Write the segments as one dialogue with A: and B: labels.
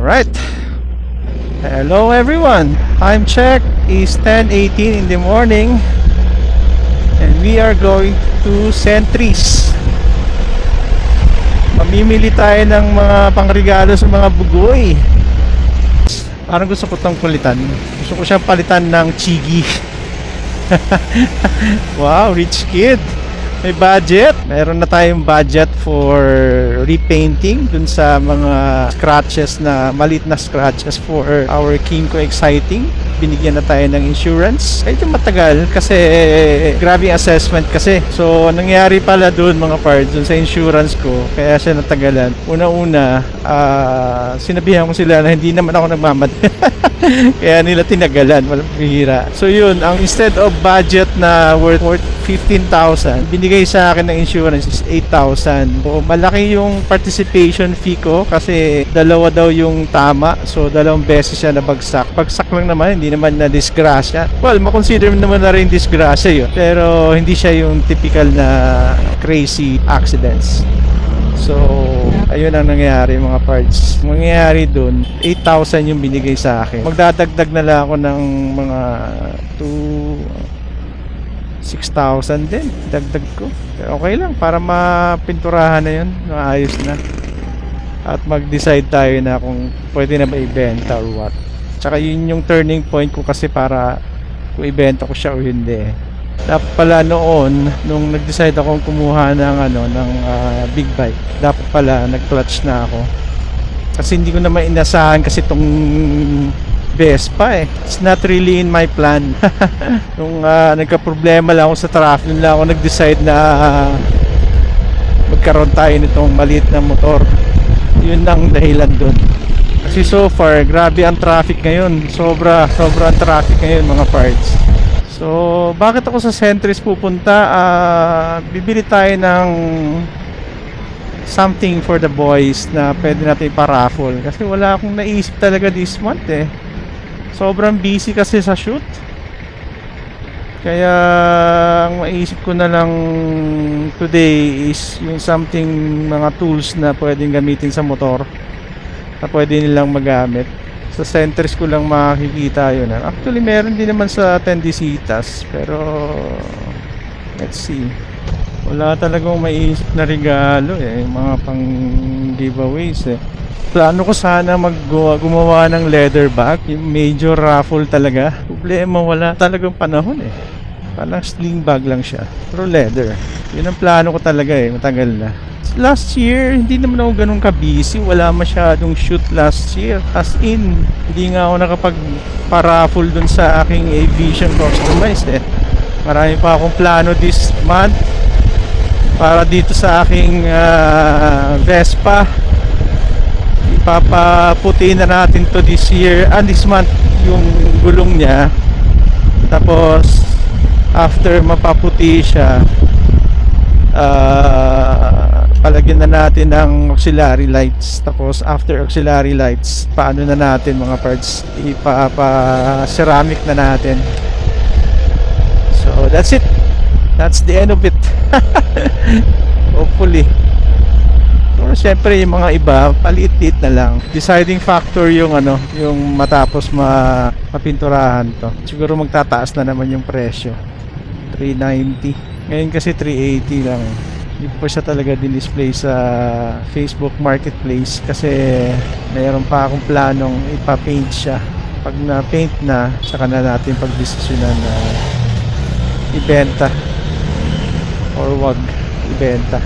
A: Alright. Hello everyone. Time check is 10:18 in the morning. And we are going to Sentries. Mamimili tayo ng mga pangregalo sa mga bugoy. Parang gusto ko tong palitan. Gusto ko siyang palitan ng Chigi. Wow, rich kid. May budget. Meron na tayong budget for repainting dun sa mga scratches na maliit na scratches for our Kinko Exciting. Binigyan na tayo ng insurance. Medyo matagal kasi grabe assessment kasi. So nangyari pala dun mga parts dun sa insurance ko, kaya siya natagalan. Una-una sinabihan ko sila na hindi naman ako nagmamad. Kaya nila tinagalan, walang pihira. So yun, ang instead of budget na worth 15,000, binigay sa akin ng insurance is 8,000. So malaki yung participation fee ko kasi dalawa daw yung tama. So dalawang beses siya nabagsak. Bagsak lang naman, hindi naman na disgrasya. Well, makonsider naman na rin disgrasya yun. Pero hindi siya yung typical na crazy accidents. So, ayun ang nangyayari mga parts. Mangyayari dun, 8,000 yung binigay sa akin. Magdadagdag na lang ako ng mga 6,000 din. Dagdag ko. Pero okay lang, para mapinturahan na yun. Maayos na. At mag-decide tayo na kung pwede na ba ibenta or what. Tsaka yun yung turning point ko kasi para kung ibenta ko siya o hindi. Dapat pala noon nung nag-decide akong kumuha ng big bike, dapat pala nag-clutch na ako. Kasi hindi ko naman inasahan kasi tong Vespa eh. It's not really in my plan. Nung nagka-problema lang ako sa traffic, lang ako nag-decide na magkaroon tayo nitong maliit na motor. Yun ang dahilan doon. Kasi so far, grabe ang traffic ngayon. Sobra ang traffic ngayon mga parts. So, bakit ako sa Sentries pupunta? Bibili tayo ng something for the boys na pwede natin iparaffle. Kasi wala akong naisip talaga this month eh. Sobrang busy kasi sa shoot. Kaya, ang maisip ko na lang today is yung something, mga tools na pwedeng gamitin sa motor. Na pwede nilang magamit. Sa Sentries ko lang makikita yun. Actually meron din naman sa Tendisitas, pero let's see. Wala talagang maiisip na regalo eh, mga pang giveaways eh. Plano ko sana gumawa ng leather bag, yung major raffle talaga. Problema, wala talagang panahon eh. Parang sling bag lang siya, pero leather. Yun ang plano ko talaga eh, matagal na. Last year, hindi naman ako ganun ka-busy. Wala masyadong shoot last year. As in, hindi nga ako nakapag-paraffle dun sa aking aviation customized eh. Marami pa akong plano this month para dito sa aking Vespa. Ipapaputi na natin to this year and this month yung gulong niya. Tapos, after mapaputi siya, palagyan na natin ng auxiliary lights. Tapos after auxiliary lights, paano na natin mga parts, ceramic na natin. So that's it, that's the end of it. Hopefully. Pero syempre yung mga iba paliit-liit na lang. Deciding factor yung yung matapos mapinturahan to. Siguro magtataas na naman yung presyo. 390 ngayon kasi 380 lang. Hindi pa siya talaga din-display sa Facebook Marketplace kasi mayroon pa akong planong ipa-paint siya. Pag na-paint na, saka na natin pag-desisyonan na ibenta or wag ibenta.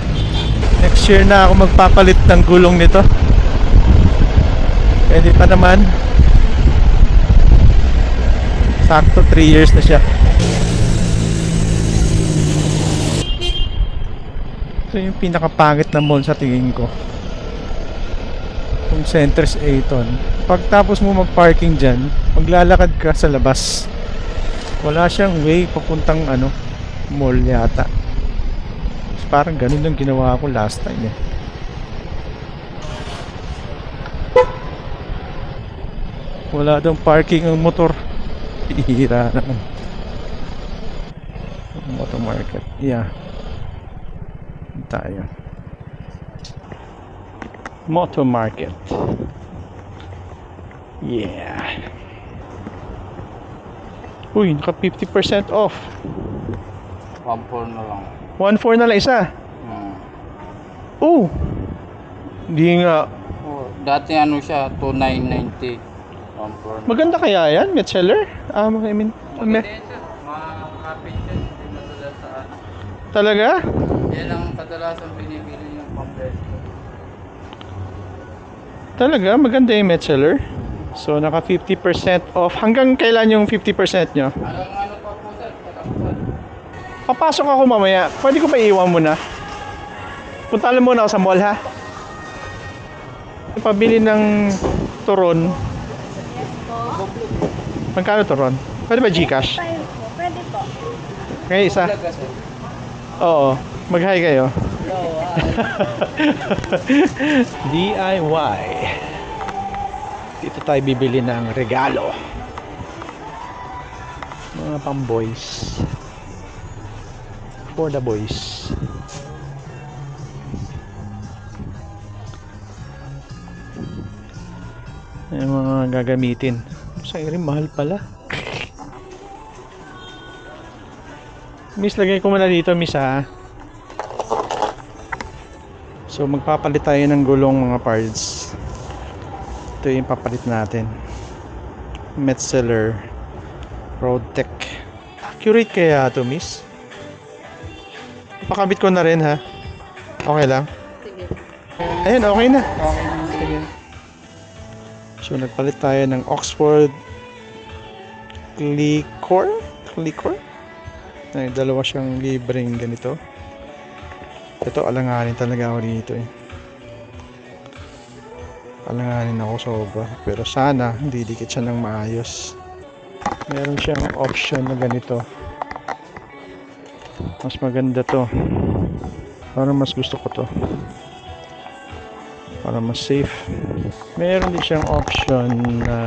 A: Next year na ako magpapalit ng gulong nito. Pwede pa naman. Sakto 3 years na siya. Ito yung pinakapangit na mall sa tingin ko, kung Sentries Ayton. Pagtapos mo mag-parking dyan, maglalakad ka sa labas. Wala siyang way papuntang mall yata. Parang ganun yung ginawa ko last time eh. Wala daw parking ang motor. Hihira naman. Motor market. Yeah. Tayo. Motor market. Yeah. Uy, naka 50% off.
B: 1.4 na lang.
A: 1.4 na lang isa.
B: Hmm.
A: Oh. Hindi nga.
B: Oh, dati ano siya, 2,990. 1.4 na.
A: Maganda kaya yan, bestseller? I mean,
B: Maganda yan siya. Makakapit yan. Hindi madalas sa ano.
A: talaga?
B: Yan ang kadalasan binibili ng pampesto.
A: Talaga, maganda yung bestseller. So, naka 50% off. Hanggang kailan yung 50% nyo?
B: Hanggang ano pa po sir, katapusan.
A: Papasok ako mamaya. Pwede ko ba iiwan muna? Punta lang muna ako sa mall, ha? Pabili ng turon. Magkano turon? Pwede ba Gcash?
C: Pwede po.
A: Okay, isa.
B: Talaga sir.
A: Oo. Mag-hi kayo.
B: Hello,
A: DIY. Dito tayo bibili ng regalo. Mga pang boys. For the boys. Yung mga gagamitin. Sa rin mahal pala. Miss, lagay ko muna dito, miss, ha. So magpapalit tayo ng gulong, mga parts. Ito yung papalit natin. Metzeler Roadtech. Accurate kaya ito, miss? Pakabit ko na rin, ha. Okay lang?
C: Sige.
A: Ayun, okay na.
B: Okay na.
A: Sige. So nagpalit tayo ng Oxford Clicor. Ay, dalawa siyang libreng ganito. Ito, alanganin talaga ako dito, eh. Alanganin ako sobra. Pero sana hindi dikit siya ng maayos. Meron siyang option na ganito. Mas maganda to. Parang mas gusto ko to. Para mas safe. Meron din siyang option na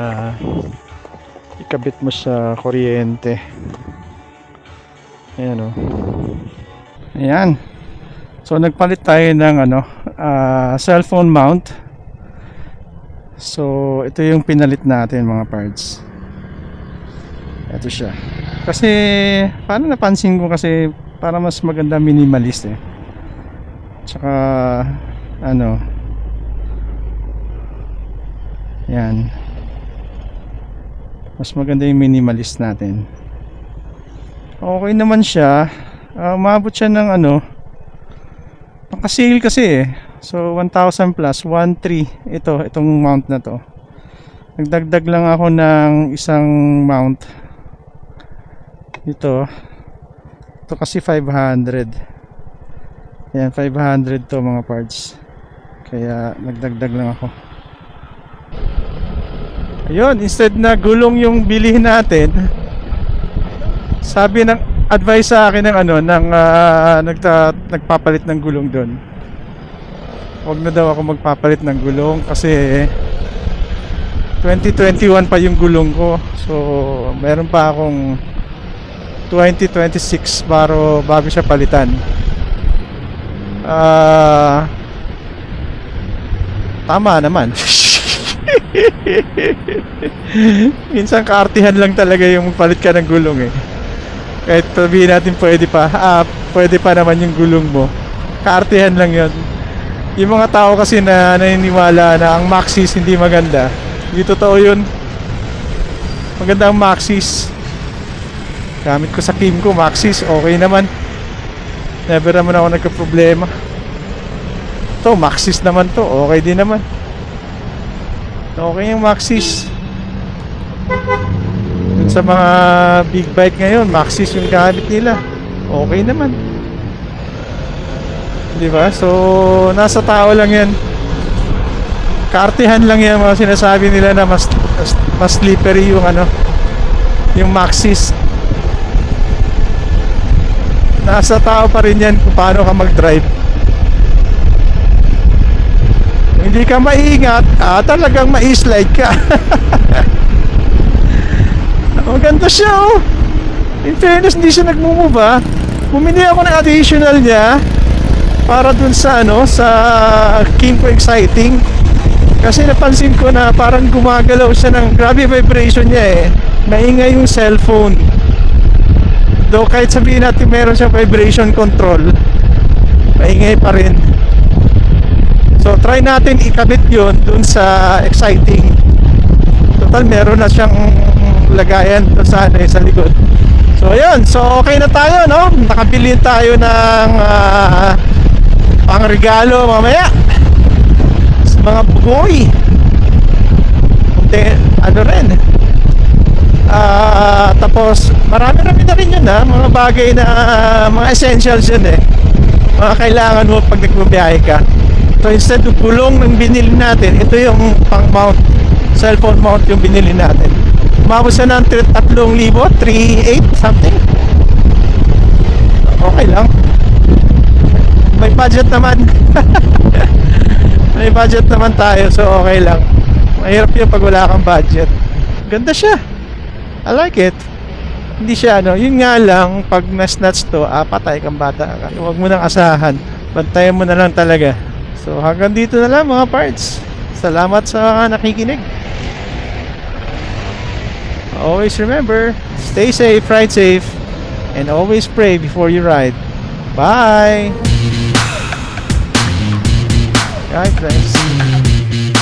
A: ikabit mo sa kuryente. Ayan, oh. Ayan. So nagpalit tayo ng cellphone mount. So ito yung pinalit natin, mga parts. Ito siya. Kasi parang napansin ko, kasi para mas maganda, minimalist, eh. Tsaka yan. Mas maganda yung minimalist natin. Okay naman siya. Umabot siya ng naka-sale kasi, eh. So 1,000 plus 1,300 itong mount na to. Nagdagdag lang ako ng isang mount. Ito kasi 500. Yan, 500 to, mga parts. Kaya nagdagdag lang ako. Ayun, instead na gulong yung bilhin natin, sabi ng advice sa akin ng nagpapalit ng gulong doon, huwag na daw ako magpapalit ng gulong kasi 2021 pa yung gulong ko. So meron pa akong 2026 bago siya palitan. Tama naman. Minsan kaartihan lang talaga yung magpalit ka ng gulong, eh. Kahit sabihin natin pwede pa naman yung gulong mo, kaartihan lang yun. Yung mga tao kasi na naniniwala na ang Maxxis hindi maganda, hindi totoo yun. Maganda ang Maxxis. Gamit ko sa team ko, Maxxis, okay naman. Never naman ako nagka-problema. To, Maxxis naman to, okay din naman. Okay yung Maxxis. Dun sa mga big bike ngayon, Maxxis yung gamit nila. Okay naman. Diba? So, nasa tao lang yan. Kaartihan lang yan, mga sinasabi nila na mas slippery yung yung Maxxis. Nasa tao pa rin yan kung paano ka mag-drive. Hindi ka maingat, talagang ma-slide ka. Maganda siya, oh. In fairness, hindi siya nagmumove, ah. Bumili ako ng additional niya para dun sa sa Kimco Exciting. Kasi napansin ko na parang gumagalaw siya ng grabe vibration niya eh. Maingay yung cellphone. Though kahit sabihin natin meron siyang vibration control, maingay pa rin. So try natin ikabit yun dun sa exciting. Total meron na siyang lagayan doon sa likod. So ayun, so okay na tayo, no? Nakabili tayo ng pangregalo mamaya sa mga bugoy. Ano rin, tapos marami na rin yun, mga bagay na mga essentials yun eh, mga kailangan mo pag nagbabiyahe ka. So instead of gulong ng binili natin, ito yung pang mount, cellphone mount yung binili natin. Umabot siya ng 3,000, 3,800 something. Okay lang, may budget naman. May budget naman tayo, so okay lang. Mahirap yun pag wala kang budget. Ganda siya, I like it. Hindi siya yun nga lang, pag na-snatch to, patay kang bata ka. Huwag mo nang asahan, bantayan mo na lang talaga. So hanggang dito na lang mga parts. Salamat sa mga nakikinig. Always remember, stay safe, ride safe, and always pray before you ride. Bye! God bless.